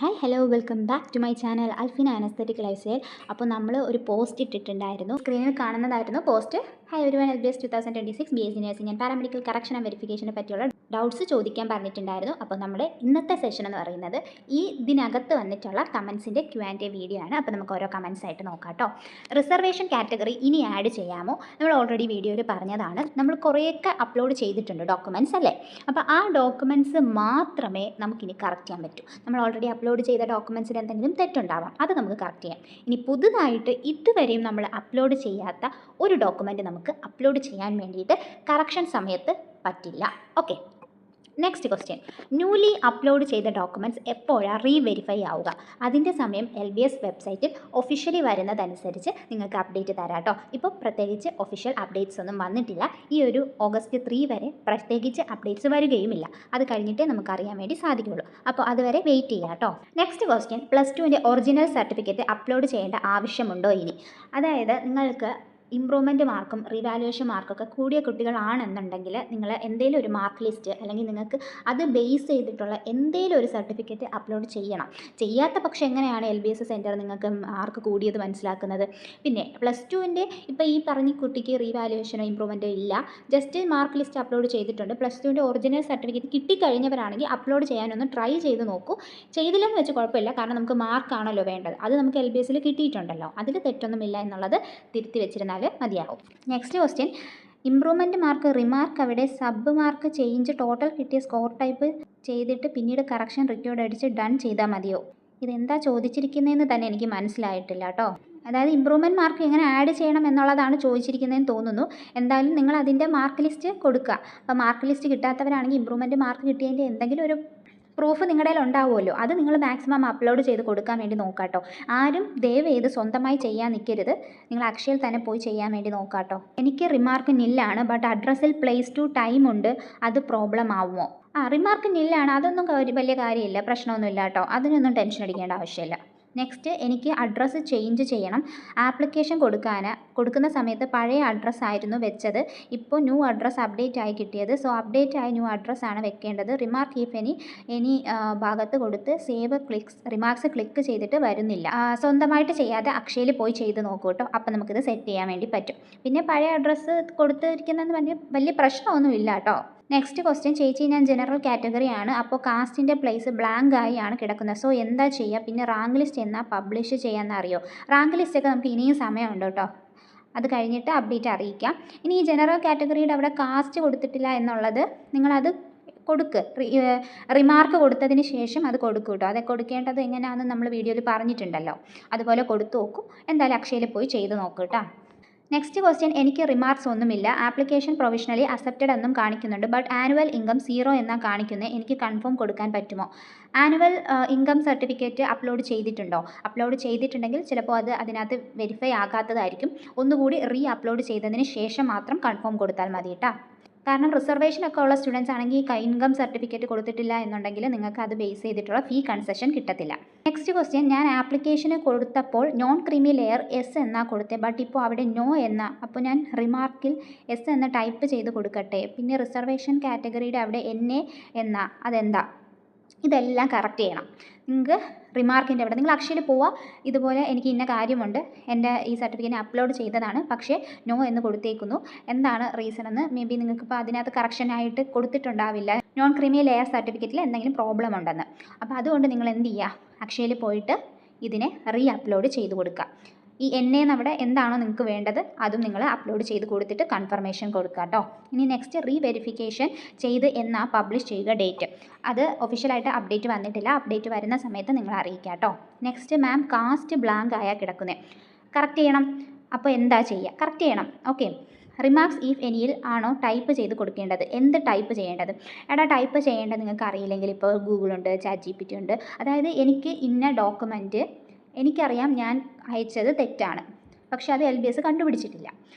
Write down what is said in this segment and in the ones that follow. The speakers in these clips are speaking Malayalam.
Hi hello welcome back to my channel Alfina an aesthetic lifestyle. അപ്പോൾ നമ്മൾ ഒരു പോസ്റ്റ് ഇട്ടിട്ടുണ്ടായിരുന്നു, സ്ക്രീനിൽ കാണുന്നതായിരുന്നു post. Hi everyone, LBS 2026 BSc nursing and paramedical correction and വെരിഫിക്കേഷനെ പറ്റിയുള്ള ഡൗട്ട്സ് ചോദിക്കാൻ പറഞ്ഞിട്ടുണ്ടായിരുന്നു. അപ്പോൾ നമ്മുടെ ഇന്നത്തെ സെഷൻ എന്ന് പറയുന്നത് ഇതിനകത്ത് വന്നിട്ടുള്ള കമൻസിൻ്റെ Q&A വീഡിയോ ആണ്. അപ്പോൾ നമുക്ക് ഓരോ കമൻസ് ആയിട്ട് നോക്കാം കേട്ടോ. റിസർവേഷൻ കാറ്റഗറി ഇനി ആഡ് ചെയ്യാമോ? നമ്മൾ ഓൾറെഡി വീഡിയോയിൽ പറഞ്ഞതാണ്. നമ്മൾ കുറേയൊക്കെ അപ്ലോഡ് ചെയ്തിട്ടുണ്ട് ഡോക്യുമെൻറ്റ്സ് അല്ലേ. അപ്പോൾ ആ ഡോക്യുമെൻറ്റ്സ് മാത്രമേ നമുക്കിനി കറക്റ്റ് ചെയ്യാൻ പറ്റൂ. നമ്മൾ ഓൾറെഡി അപ്ലോഡ് ചെയ്ത ഡോക്യുമെൻറ്റ്സിൽ എന്തെങ്കിലും തെറ്റുണ്ടാവാം, അത് നമുക്ക് കറക്റ്റ് ചെയ്യാം. ഇനി പുതുതായിട്ട് ഇതുവരെയും നമ്മൾ അപ്ലോഡ് ചെയ്യാത്ത ഒരു ഡോക്യുമെൻറ്റ് നമുക്ക് അപ്ലോഡ് ചെയ്യാൻ വേണ്ടിയിട്ട് കറക്ഷൻ സമയത്ത് പറ്റില്ല. Okay, next question. Newly upload ചെയ്ത ഡോക്യുമെൻറ്റ്സ് എപ്പോഴാണ് റീവെരിഫൈ ആവുക? അതിൻ്റെ സമയം LBS വെബ്സൈറ്റിൽ ഒഫീഷ്യലി വരുന്നതനുസരിച്ച് നിങ്ങൾക്ക് അപ്ഡേറ്റ് തരാം കേട്ടോ. ഇപ്പോൾ പ്രത്യേകിച്ച് ഒഫീഷ്യൽ അപ്ഡേറ്റ്സ് ഒന്നും വന്നിട്ടില്ല. ഈ ഒരു August 3 വരെ പ്രത്യേകിച്ച് അപ്ഡേറ്റ്സ് വരികയുമില്ല. അത് കഴിഞ്ഞിട്ടേ നമുക്കറിയാൻ വേണ്ടി സാധിക്കുകയുള്ളൂ. അപ്പോൾ അതുവരെ വെയിറ്റ് ചെയ്യാം കേട്ടോ. Next question. +2ൻ്റെ ഒറിജിനൽ സർട്ടിഫിക്കറ്റ് അപ്ലോഡ് ചെയ്യേണ്ട ആവശ്യമുണ്ടോ ഇനി? അതായത് നിങ്ങൾക്ക് ഇമ്പ്രൂവ്മെൻറ്റ് മാർക്കും റിവാലുവേഷൻ മാർക്കൊക്കെ കൂടിയ കുട്ടികളാണെന്നുണ്ടെങ്കിൽ നിങ്ങൾ എന്തെങ്കിലും ഒരു മാർക്ക് ലിസ്റ്റ് അല്ലെങ്കിൽ നിങ്ങൾക്ക് അത് ബേസ് ചെയ്തിട്ടുള്ള എന്തെങ്കിലും ഒരു സർട്ടിഫിക്കറ്റ് അപ്ലോഡ് ചെയ്യണം. ചെയ്യാത്ത പക്ഷം എങ്ങനെയാണ് LBS സെൻറ്റർ നിങ്ങൾക്ക് മാർക്ക് കൂടിയത് മനസ്സിലാക്കുന്നത്? പിന്നെ +2ൻ്റെ ഇപ്പോൾ ഈ പറഞ്ഞ കുട്ടിക്ക് റിവാലുവേഷനോ ഇമ്പ്രൂവ്മെൻറ്റോ ഇല്ല, ജസ്റ്റ് മാർക്ക് ലിസ്റ്റ് അപ്ലോഡ് ചെയ്തിട്ടുണ്ട്. +2ൻ്റെ ഒറിജിനൽ സർട്ടിഫിക്കറ്റ് കിട്ടിക്കഴിഞ്ഞവരാണെങ്കിൽ അപ്ലോഡ് ചെയ്യാനൊന്ന് ട്രൈ ചെയ്ത് നോക്കൂ. ചെയ്തില്ലെന്ന് വെച്ച് കുഴപ്പമില്ല, കാരണം നമുക്ക് മാർക്കാണല്ലോ വേണ്ടത്. അത് നമുക്ക് LBSൽ കിട്ടിയിട്ടുണ്ടല്ലോ, അതിൽ തെറ്റൊന്നുമില്ല എന്നുള്ളത് തിരുത്തി വെച്ചിരുന്നാൽ മതിയാവും. Next question. Improvement mark remark അവിടെ സബ് മാർക്ക് ചേഞ്ച് ടോട്ടൽ കിട്ടിയ സ്കോർ ടൈപ്പ് ചെയ്തിട്ട് പിന്നീട് കറക്ഷൻ റിക്വേർഡ് അടിച്ച് ഡൺ ചെയ്താൽ മതിയോ? ഇതെന്താ ചോദിച്ചിരിക്കുന്നതെന്ന് തന്നെ എനിക്ക് മനസ്സിലായിട്ടില്ല കേട്ടോ. അതായത് ഇമ്പ്രൂവ്മെൻറ്റ് മാർക്ക് എങ്ങനെ ആഡ് ചെയ്യണം എന്നുള്ളതാണ് ചോദിച്ചിരിക്കുന്നതെന്ന് തോന്നുന്നു. എന്തായാലും നിങ്ങൾ അതിൻ്റെ മാർക്ക് ലിസ്റ്റ് കൊടുക്കുക. അപ്പോൾ മാർക്ക് ലിസ്റ്റ് കിട്ടാത്തവരാണെങ്കിൽ ഇമ്പ്രൂവ്മെൻറ്റ് മാർക്ക് കിട്ടിയതിൻ്റെ എന്തെങ്കിലും ഒരു പ്രൂഫ് നിങ്ങളുടെ കയ്യിൽ ഉണ്ടാവുമല്ലോ, അത് നിങ്ങൾ മാക്സിമം അപ്ലോഡ് ചെയ്ത് കൊടുക്കാൻ വേണ്ടി നോക്കാം കേട്ടോ. ആരും ദയവേത് സ്വന്തമായി ചെയ്യാൻ നിൽക്കരുത്. നിങ്ങൾ അക്ഷയയിൽ തന്നെ പോയി ചെയ്യാൻ വേണ്ടി നോക്കാം കേട്ടോ. എനിക്ക് റിമാർക്ക് നില്ലാണ്, ബട്ട് അഡ്രസ്സിൽ പ്ലേസ് ടു ടൈം ഉണ്ട്, അത് പ്രോബ്ലം ആവുമോ? റിമാർക്ക് നില്ലാണ്, അതൊന്നും വലിയ കാര്യമില്ല, പ്രശ്നമൊന്നുമില്ല കേട്ടോ. അതിനൊന്നും ടെൻഷൻ അടിക്കേണ്ട ആവശ്യമില്ല. നെക്സ്റ്റ്, എനിക്ക് അഡ്രസ്സ് ചേഞ്ച് ചെയ്യണം. ആപ്ലിക്കേഷൻ കൊടുക്കുന്ന സമയത്ത് പഴയ അഡ്രസ്സായിരുന്നു വെച്ചത്. ഇപ്പോൾ ന്യൂ അഡ്രസ്സ് അപ്ഡേറ്റ് ആയി കിട്ടിയത്. സോ അപ്ഡേറ്റ് ആയ ന്യൂ അഡ്രസ്സാണ് വെക്കേണ്ടത്. റിമാർക്ക് ഇഫ് എനി ഭാഗത്ത് കൊടുത്ത് സേവ് റിമാർക്സ് ക്ലിക്ക് ചെയ്തിട്ട് വരുന്നില്ല. സ്വന്തമായിട്ട് ചെയ്യാതെ അക്ഷയയിൽ പോയി ചെയ്ത് നോക്കൂ കേട്ടോ. അപ്പോൾ നമുക്കിത് സെറ്റ് ചെയ്യാൻ വേണ്ടി പറ്റും. പിന്നെ പഴയ അഡ്രസ്സ് കൊടുത്തിരിക്കുന്നതെന്ന് വലിയ പ്രശ്നമൊന്നുമില്ല കേട്ടോ. Next question. ചേച്ചി, ഞാൻ ജനറൽ കാറ്റഗറി ആണ്, അപ്പോൾ കാസ്റ്റിൻ്റെ പ്ലേസ് ബ്ലാങ്ക് ആയി ആണ് കിടക്കുന്നത്. സോ എന്താ ചെയ്യുക? പിന്നെ റാങ്ക് ലിസ്റ്റ് എന്നാൽ പബ്ലിഷ് ചെയ്യാമെന്ന് അറിയോ? റാങ്ക് ലിസ്റ്റൊക്കെ നമുക്ക് ഇനിയും സമയമുണ്ട് കേട്ടോ, അത് കഴിഞ്ഞിട്ട് അപ്ഡേറ്റ് അറിയിക്കാം. ഇനി ഈ ജനറൽ കാറ്റഗറിയുടെ അവിടെ കാസ്റ്റ് കൊടുത്തിട്ടില്ല എന്നുള്ളത് നിങ്ങളത് കൊടുക്ക്. റിമാർക്ക് കൊടുത്തതിന് ശേഷം അത് കൊടുക്കും കേട്ടോ. അത് കൊടുക്കേണ്ടത് എങ്ങനെയാണെന്ന് നമ്മൾ വീഡിയോയിൽ പറഞ്ഞിട്ടുണ്ടല്ലോ, അതുപോലെ കൊടുത്തു നോക്കും. എന്തായാലും അക്ഷയയിൽ പോയി ചെയ്ത് നോക്കൂ കേട്ടോ. Next question. എനിക്ക് റിമാർക്സ് ഒന്നുമില്ല, ആപ്ലിക്കേഷൻ പ്രൊവിഷണലി അക്സെപ്റ്റഡ് എന്നും കാണിക്കുന്നുണ്ട്, ബട്ട് ആനുവൽ ഇൻകം 0 എന്നാണ് കാണിക്കുന്നത്. എനിക്ക് കൺഫേം കൊടുക്കാൻ പറ്റുമോ? ആനുവൽ ഇൻകം സർട്ടിഫിക്കറ്റ് അപ്ലോഡ് ചെയ്തിട്ടുണ്ടോ? അപ്ലോഡ് ചെയ്തിട്ടുണ്ടെങ്കിൽ ചിലപ്പോൾ അത് അതിനകത്ത് വെരിഫൈ ആകാത്തതായിരിക്കും. ഒന്നുകൂടി അപ്ലോഡ് ചെയ്തതിന് ശേഷം മാത്രം കൺഫേം കൊടുത്താൽ മതി കേട്ടോ. കാരണം റിസർവേഷനൊക്കെ ഉള്ള സ്റ്റുഡൻസ് ആണെങ്കിൽ ഇൻകം സർട്ടിഫിക്കറ്റ് കൊടുത്തിട്ടില്ല എന്നുണ്ടെങ്കിൽ നിങ്ങൾക്ക് അത് ബേസ് ചെയ്തിട്ടുള്ള ഫീ കൺസെഷൻ കിട്ടത്തില്ല. Next question. ഞാൻ ആപ്ലിക്കേഷന് കൊടുത്തപ്പോൾ നോൺ ക്രീമി ലെയർ എസ് എന്നാണ് കൊടുത്തത്, ബട്ട് ഇപ്പോൾ അവിടെ നോ എന്ന. അപ്പോൾ ഞാൻ റിമാർക്കിൽ എസ് എന്ന് ടൈപ്പ് ചെയ്ത് കൊടുക്കട്ടെ? പിന്നെ റിസർവേഷൻ കാറ്റഗറിയുടെ അവിടെ NA എന്ന, അതെന്താ? ഇതെല്ലാം കറക്റ്റ് ചെയ്യണം. നിങ്ങൾക്ക് റിമാർക്കിൻ്റെ അവിടെ നിങ്ങൾ അക്ഷയയിൽ പോവുക, ഇതുപോലെ എനിക്ക് ഇന്ന കാര്യമുണ്ട്, എൻ്റെ ഈ സർട്ടിഫിക്കറ്റ് അപ്ലോഡ് ചെയ്തതാണ്, പക്ഷേ നോ എന്ന് കൊടുത്തേക്കുന്നു, എന്താണ് റീസൺ എന്ന് നിങ്ങൾക്ക് നിങ്ങൾക്കിപ്പോൾ അതിനകത്ത് കറക്ഷനായിട്ട് കൊടുത്തിട്ടുണ്ടാവില്ല. നോൺ ക്രീമി ലെയർ സർട്ടിഫിക്കറ്റിൽ എന്തെങ്കിലും പ്രോബ്ലം ഉണ്ടെന്ന്. അപ്പോൾ അതുകൊണ്ട് നിങ്ങൾ എന്ത് ചെയ്യുക? അക്ഷയയിൽ പോയിട്ട് ഇതിനെ അപ്ലോഡ് ചെയ്ത് കൊടുക്കുക. ഈ NA അവിടെ എന്താണോ നിങ്ങൾക്ക് വേണ്ടത് അതും നിങ്ങൾ അപ്ലോഡ് ചെയ്ത് കൊടുത്തിട്ട് കൺഫർമേഷൻ കൊടുക്കുക കേട്ടോ. ഇനി നെക്സ്റ്റ്, വെരിഫിക്കേഷൻ ചെയ്ത് എന്നാ പബ്ലിഷ് ചെയ്യുക ഡേറ്റ്? അത് ഒഫീഷ്യലായിട്ട് അപ്ഡേറ്റ് വന്നിട്ടില്ല, അപ്ഡേറ്റ് വരുന്ന സമയത്ത് നിങ്ങൾ അറിയിക്കുക കേട്ടോ. നെക്സ്റ്റ്, മാം കാസ്റ്റ് ബ്ലാങ്ക് ആയാൽ കിടക്കുന്നത്, കറക്റ്റ് ചെയ്യണം. അപ്പോൾ എന്താ ചെയ്യുക? കറക്റ്റ് ചെയ്യണം. ഓക്കെ. റിമാർക്സ് ഇഫ് എനിയിൽ ആണോ ടൈപ്പ് ചെയ്ത് കൊടുക്കേണ്ടത്? എന്ത് ടൈപ്പ് ചെയ്യേണ്ടത്? ടൈപ്പ് ചെയ്യേണ്ടത് നിങ്ങൾക്ക് അറിയില്ലെങ്കിൽ ഇപ്പോൾ ഗൂഗിളുണ്ട്, ChatGPT ഉണ്ട്. അതായത് എനിക്ക് ഇന്ന ഡോക്യുമെൻറ്റ് എനിക്കറിയാം, ഞാൻ അയച്ചത് തെറ്റാണ്, പക്ഷേ അത് LBS കണ്ടുപിടിച്ചിട്ടില്ല.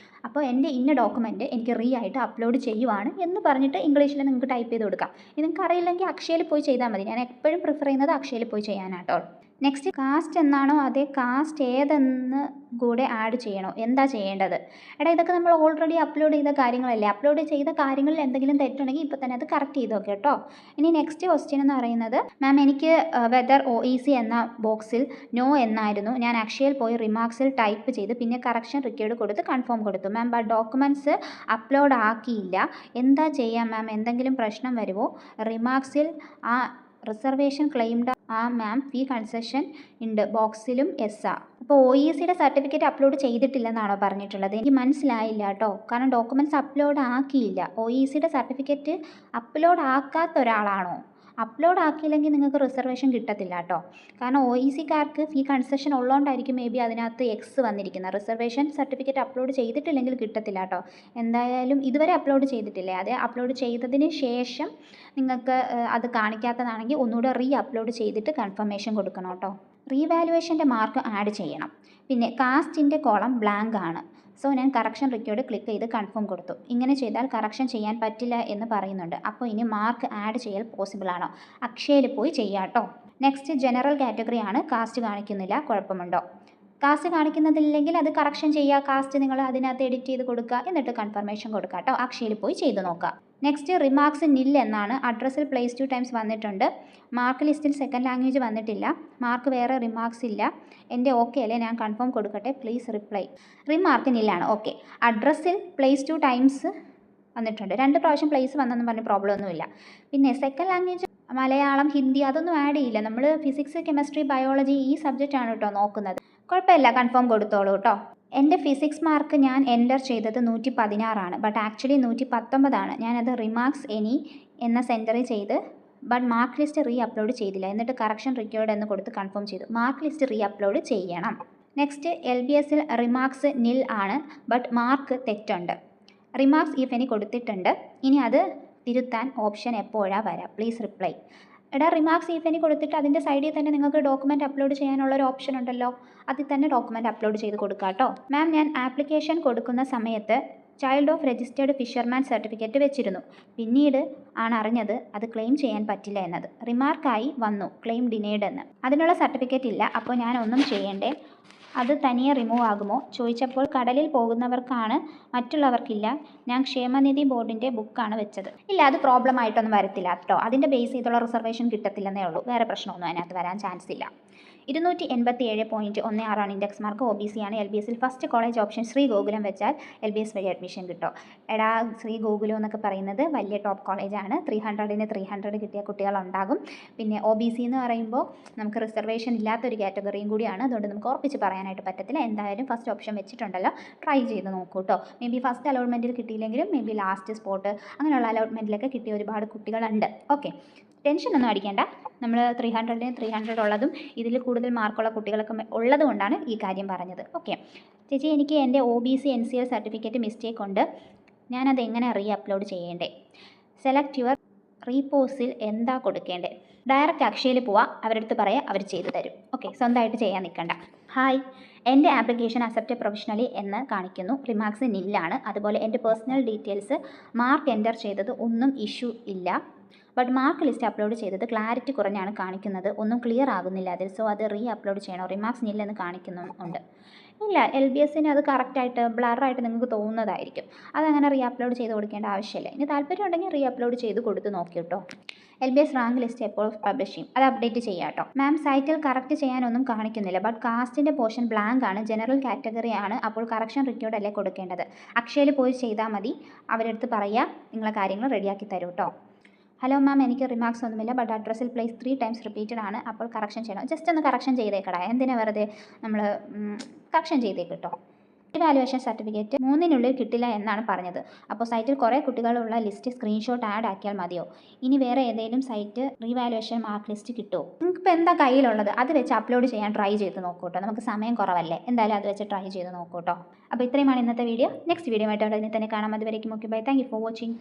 അപ്പോൾ എൻ്റെ ഇന്ന ഡോക്യുമെൻറ്റ് എനിക്ക് ആയിട്ട് അപ്ലോഡ് ചെയ്യുവാണ് എന്ന് പറഞ്ഞിട്ട് ഇംഗ്ലീഷിൽ നിങ്ങൾക്ക് ടൈപ്പ് ചെയ്ത് കൊടുക്കാം. ഇത് നിങ്ങൾക്ക് അറിയില്ലെങ്കിൽ അക്ഷയയിൽ പോയി ചെയ്താൽ മതി. ഞാൻ എപ്പോഴും പ്രിഫർ ചെയ്യുന്നത് അക്ഷയയിൽ പോയി ചെയ്യാനാട്ടോ. നെക്സ്റ്റ് കാസ്റ്റ് എന്നാണോ അതേ കാസ്റ്റ് ഏതെന്ന് കൂടെ ആഡ് ചെയ്യണോ, എന്താ ചെയ്യേണ്ടത്? എടാ ഇതൊക്കെ നമ്മൾ ഓൾറെഡി അപ്ലോഡ് ചെയ്ത കാര്യങ്ങളല്ലേ. അപ്ലോഡ് ചെയ്ത കാര്യങ്ങളിൽ എന്തെങ്കിലും തെറ്റുണ്ടെങ്കിൽ ഇപ്പോൾ തന്നെ അത് കറക്റ്റ് ചെയ്ത് നോക്കാം കേട്ടോ. ഇനി നെക്സ്റ്റ് ക്വസ്റ്റ്യൻ എന്ന് പറയുന്നത്, മാം എനിക്ക് വെദർ OEC എന്ന ബോക്സിൽ നോ എന്നായിരുന്നു. ഞാൻ അക്ഷയയിൽ പോയി റിമാർക്സിൽ ടൈപ്പ് ചെയ്ത് പിന്നെ കറക്ഷൻ റിക്വയർഡ് കൊടുത്ത് കൺഫേം കൊടുത്തു മാം. ബട്ട് ഡോക്യുമെൻറ്റ്സ് അപ്ലോഡ് ആക്കിയില്ല, എന്താ ചെയ്യാം മാം? എന്തെങ്കിലും പ്രശ്നം വരുമോ? റിമാർക്സിൽ ആ റിസർവേഷൻ ക്ലെയിംഡ് മാം, ഫീ കൺസെഷൻ ഉണ്ട് ബോക്സിലും ആ. അപ്പോൾ OECയുടെ സർട്ടിഫിക്കറ്റ് അപ്ലോഡ് ചെയ്തിട്ടില്ലെന്നാണോ പറഞ്ഞിട്ടുള്ളത്? എനിക്ക് മനസ്സിലായില്ല കേട്ടോ. കാരണം ഡോക്യുമെൻറ്റ്സ് അപ്ലോഡ് ആക്കിയില്ല. OECയുടെ സർട്ടിഫിക്കറ്റ് അപ്ലോഡ് ആക്കാത്ത ഒരാളാണോ? അപ്ലോഡ് ആക്കിയില്ലെങ്കിൽ നിങ്ങൾക്ക് റിസർവേഷൻ കിട്ടത്തില്ല കേട്ടോ. കാരണം OECക്കാർക്ക് ഫീ കൺസെഷൻ ഉള്ളതുകൊണ്ടായിരിക്കും മേ ബി അതിനകത്ത് എക്സ് വന്നിരിക്കുന്നത്. റിസർവേഷൻ സർട്ടിഫിക്കറ്റ് അപ്ലോഡ് ചെയ്തിട്ടില്ലെങ്കിൽ കിട്ടത്തില്ല കേട്ടോ. എന്തായാലും ഇതുവരെ അപ്ലോഡ് ചെയ്തിട്ടില്ലേ, അത് അപ്ലോഡ് ചെയ്തതിന് ശേഷം നിങ്ങൾക്ക് അത് കാണിക്കാത്തതാണെങ്കിൽ ഒന്നുകൂടെ അപ്ലോഡ് ചെയ്തിട്ട് കൺഫർമേഷൻ കൊടുക്കണം കേട്ടോ. റീവാലുവേഷൻ്റെ മാർക്ക് ആഡ് ചെയ്യണം. പിന്നെ കാസ്റ്റിൻ്റെ കോളം ബ്ലാങ്ക് ആണ്. സോ ഞാൻ കറക്ഷൻ റിക്വയർഡ് ക്ലിക്ക് ചെയ്ത് കൺഫേം കൊടുത്തു. ഇങ്ങനെ ചെയ്താൽ കറക്ഷൻ ചെയ്യാൻ പറ്റില്ല എന്ന് പറയുന്നുണ്ട്. അപ്പോൾ ഇനി മാർക്ക് ആഡ് ചെയ്യൽ പോസിബിൾ ആണോ? അക്ഷയയിൽ പോയി ചെയ്യാം കേട്ടോ. നെക്സ്റ്റ് ജനറൽ കാറ്റഗറി ആണ്. കാസ്റ്റ് കാണിക്കുന്നില്ല, കുഴപ്പമുണ്ടോ? കാസ്റ്റ് കാണിക്കുന്നില്ലെങ്കിൽ അത് കറക്ഷൻ ചെയ്യുക. കാസ്റ്റ് നിങ്ങൾ അതിനകത്ത് എഡിറ്റ് ചെയ്ത് കൊടുക്കുക, എന്നിട്ട് കൺഫർമേഷൻ കൊടുക്കുക കേട്ടോ. അക്ഷയയിൽ പോയി ചെയ്ത് നോക്കുക. നെക്സ്റ്റ് റിമാർക്സ് നിൽ എന്നാണ്. അഡ്രസ്സിൽ പ്ലേസ് 2 ടൈംസ് വന്നിട്ടുണ്ട്. മാർക്ക് ലിസ്റ്റിൽ സെക്കൻഡ് ലാംഗ്വേജ് വന്നിട്ടില്ല. മാർക്ക് വേറെ റിമാർക്സ് ഇല്ല. എൻ്റെ ഓക്കെ അല്ലേ, ഞാൻ കൺഫേം കൊടുക്കട്ടെ, പ്ലീസ് റിപ്ലൈ. റിമാർക്ക് നില്ലാണ്. ഓക്കെ. അഡ്രസ്സിൽ പ്ലേസ് 2 ടൈംസ് വന്നിട്ടുണ്ട്. 2 പ്രാവശ്യം പ്ലേസ് വന്നെന്ന് പറഞ്ഞ് പ്രോബ്ലം ഒന്നുമില്ല. പിന്നെ സെക്കൻഡ് ലാംഗ്വേജ് മലയാളം, ഹിന്ദി അതൊന്നും ആഡ് ചെയ്യില്ല. നമ്മൾ ഫിസിക്സ്, കെമിസ്ട്രി, ബയോളജി ഈ സബ്ജക്റ്റ് ആണ് കേട്ടോ നോക്കുന്നത്. കുഴപ്പമില്ല, കൺഫേം കൊടുത്തോളൂ കേട്ടോ. എൻ്റെ ഫിസിക്സ് മാർക്ക് ഞാൻ എൻ്റർ ചെയ്തത് 116 ആണ്. ബട്ട് ആക്ച്വലി 119 ആണ്. ഞാനത് റിമാർക്സ് എനി എന്ന സെൻറ്ററിൽ ചെയ്ത് ബട്ട് മാർക്ക് ലിസ്റ്റ് അപ്ലോഡ് ചെയ്തില്ല. എന്നിട്ട് കറക്ഷൻ റിക്വയർഡ് എന്ന് കൊടുത്ത് കൺഫേം ചെയ്തു. മാർക്ക് ലിസ്റ്റ് അപ്ലോഡ് ചെയ്യണം. നെക്സ്റ്റ് LBSൽ റിമാർക്സ് നിൽ ആണ്. ബട്ട് മാർക്ക് തെറ്റുണ്ട്. റിമാർക്സ് ഇഫ് എനി കൊടുത്തിട്ടുണ്ട്. ഇനി അത് തിരുത്താൻ ഓപ്ഷൻ എപ്പോഴാണ് വരാം? Please reply. എടാ റിമാർക്സ് ഇഫ് എനി കൊടുത്തിട്ട് അതിൻ്റെ സൈഡിൽ തന്നെ നിങ്ങൾക്ക് ഡോക്യുമെൻറ്റ് അപ്ലോഡ് ചെയ്യാനുള്ളൊരു ഓപ്ഷൻ ഉണ്ടല്ലോ, അതിൽ തന്നെ ഡോക്യുമെൻറ്റ് അപ്ലോഡ് ചെയ്ത് കൊടുക്കുക കേട്ടോ. മാം ഞാൻ ആപ്ലിക്കേഷൻ കൊടുക്കുന്ന സമയത്ത് child of registered fisherman certificate വെച്ചിരുന്നു. പിന്നീട് ആണ് അറിഞ്ഞത് അത് ക്ലെയിം ചെയ്യാൻ പറ്റില്ല എന്നത്. റിമാർക്കായി വന്നു ക്ലെയിം ഡിനൈഡ് എന്ന്. അതിനുള്ള സർട്ടിഫിക്കറ്റ് ഇല്ല. അപ്പോൾ ഞാൻ ഒന്നും ചെയ്യണ്ടേ? അത് തനിയെ റിമൂവ് ആകുമോ? ചോദിച്ചപ്പോൾ കടലിൽ പോകുന്നവർക്കാണ്, മറ്റുള്ളവർക്കില്ല. ഞാൻ ക്ഷേമനിധി ബോർഡിൻ്റെ ബുക്കാണ് വെച്ചത്. ഇല്ല, അത് പ്രോബ്ലം ആയിട്ടൊന്നും വരത്തില്ല കേട്ടോ. അതിൻ്റെ ബേസ് ചെയ്തുള്ള റിസർവേഷൻ കിട്ടത്തില്ലെന്നേ ഉള്ളൂ. വേറെ പ്രശ്നമൊന്നും അതിനകത്ത് വരാൻ ചാൻസ് ഇല്ല. 287.16 ഇൻഡെക്സ് മാർക്ക്. OBC ആണ്. LBSൽ first college option Sri Gokulam വെച്ചാൽ LBS വഴി അഡ്മിഷൻ കിട്ടും. എടാ ശ്രീ ഗോകുലം എന്നൊക്കെ പറയുന്നത് വലിയ ടോപ്പ് കോളേജാണ്. 300ന് 300 കിട്ടിയ കുട്ടികളുണ്ടാകും. പിന്നെ OBC എന്ന് പറയുമ്പോൾ നമുക്ക് റിസർവേഷൻ ഇല്ലാത്തൊരു കാറ്റഗറിയും കൂടിയാണ്. അതുകൊണ്ട് നമുക്ക് ഉറപ്പിച്ച് പറയാനായിട്ട് പറ്റത്തില്ല. എന്തായാലും ഫസ്റ്റ് ഓപ്ഷൻ വെച്ചിട്ടുണ്ടല്ലോ, ട്രൈ ചെയ്ത് നോക്കൂ കേട്ടോ. മേ ബി ഫസ്റ്റ് അലോട്ട്മെൻറ്റിൽ കിട്ടിയില്ലെങ്കിലും മേ ബി ലാസ്റ്റ് സ്പോട്ട് അങ്ങനെയുള്ള അലോട്ട്മെൻറ്റിലൊക്കെ കിട്ടിയ ഒരുപാട് കുട്ടികളുണ്ട്. ഓക്കെ, ടെൻഷനൊന്നും അടിക്കേണ്ട. നമ്മൾ 300ന് 300 ഉള്ളതും ഇതിൽ കൂടുതൽ മാർക്കുള്ള കുട്ടികളൊക്കെ ഉള്ളത് കൊണ്ടാണ് ഈ കാര്യം പറഞ്ഞത്. ഓക്കെ ചേച്ചി, എനിക്ക് എൻ്റെ OBC NCL സർട്ടിഫിക്കറ്റ് മിസ്റ്റേക്ക് ഉണ്ട്. ഞാനത് എങ്ങനെ അപ്ലോഡ് ചെയ്യേണ്ടേ? സെലക്ട് യുവർ റീപോസിൽ എന്താ കൊടുക്കേണ്ടത്? ഡയറക്റ്റ് അക്ഷയയിൽ പോവാം, അവരുടെ അടുത്ത് പറയാം, അവർ ചെയ്തു തരും. ഓക്കെ, സ്വന്തമായിട്ട് ചെയ്യാൻ നിൽക്കണ്ട. ഹായ്, എൻ്റെ ആപ്ലിക്കേഷൻ അക്സെപ്റ്റ് പ്രൊഫഷണലി എന്ന് കാണിക്കുന്നു. റിമാർക്സ് നില്ലാണ്. അതുപോലെ എൻ്റെ പേഴ്സണൽ ഡീറ്റെയിൽസ് മാർക്ക് എൻ്റർ ചെയ്തത് ഒന്നും ഇഷ്യൂ ഇല്ല. ബട്ട് മാർക്ക് ലിസ്റ്റ് അപ്ലോഡ് ചെയ്തത് ക്ലാരിറ്റി കുറഞ്ഞാണ് കാണിക്കുന്നത്. ഒന്നും ക്ലിയർ ആകുന്നില്ല അതിൽ. സോ അത് അപ്ലോഡ് ചെയ്യണോ? റിമാർക്സ് നിൽ എന്ന് കാണിക്കുന്നുണ്ട്. ഇല്ല, LBSന് അത് കറക്റ്റായിട്ട് ബ്ലറായിട്ട് നിങ്ങൾക്ക് തോന്നുന്നതായിരിക്കും. അതങ്ങനെ അപ്ലോഡ് ചെയ്ത് കൊടുക്കേണ്ട ആവശ്യമില്ല. ഇനി താല്പര്യം ഉണ്ടെങ്കിൽ അപ്ലോഡ് ചെയ്ത് കൊടുത്ത് നോക്കി കേട്ടോ. LBS റാങ്ക് ലിസ്റ്റ് എപ്പോൾ പബ്ലിഷ് ചെയ്യും? അത് അപ്ഡേറ്റ് ചെയ്യാം കേട്ടോ. മാം സൈറ്റിൽ കറക്റ്റ് ചെയ്യാനൊന്നും കാണിക്കുന്നില്ല. ബട്ട് കാസ്റ്റിൻ്റെ പോർഷൻ ബ്ലാങ്ക് ആണ്. ജനറൽ കാറ്റഗറി ആണ്. അപ്പോൾ കറക്ഷൻ റിക്വയർഡ് അല്ലേ കൊടുക്കേണ്ടത്? അക്ഷയയിൽ പോയി ചെയ്താൽ മതി. അവരടുത്ത് പറയുക, നിങ്ങളെ കാര്യങ്ങൾ റെഡിയാക്കി തരും കേട്ടോ. ഹലോ മാം, എനിക്ക് റിമാർക്സ് ഒന്നുമില്ല. ബട്ട് അഡ്രസ്സിൽ പ്ലേസ് 3 ടൈംസ് റിപ്പീറ്റഡ് ആണ്. അപ്പോൾ കറക്ഷൻ ചെയ്യണം. ജസ്റ്റ് ഒന്ന് കറക്ഷൻ ചെയ്തേക്കടാ. എന്തിനാ വെറുതെ നമ്മൾ കറക്ഷൻ ചെയ്തേക്ക് കേട്ടോ. വാലുവേഷൻ സർട്ടിഫിക്കറ്റ് 3-നുള്ളിൽ കിട്ടില്ല എന്നാണ് പറഞ്ഞത്. അപ്പോൾ സൈറ്റിൽ കുറേ കുട്ടികളുള്ള ലിസ്റ്റ് സ്ക്രീൻഷോട്ട് ആഡ് ആക്കിയാൽ മതിയോ? ഇനി വേറെ ഏതെങ്കിലും സൈറ്റ് റീവാലുവേഷൻ മാർക്ക് ലിസ്റ്റ് കിട്ടുമോ? നിങ്ങൾക്കിപ്പോൾ എന്താ കയ്യിലുള്ളത് അത് വെച്ച് അപ്ലോഡ് ചെയ്യാൻ ട്രൈ ചെയ്ത് നോക്കൂ കേട്ടോ. നമുക്ക് സമയം കുറവല്ലേ, എന്തായാലും അത് വെച്ച് ട്രൈ ചെയ്ത് നോക്കൂ കേട്ടോ. അപ്പോൾ ഇത്രയുമാണ് ഇന്നത്തെ വീഡിയോ. നെക്സ്റ്റ് വീഡിയോ ആയിട്ട് ഉടനെ തന്നെ കാണാം. അതുവരേക്കും okay bye. Thank you for watching.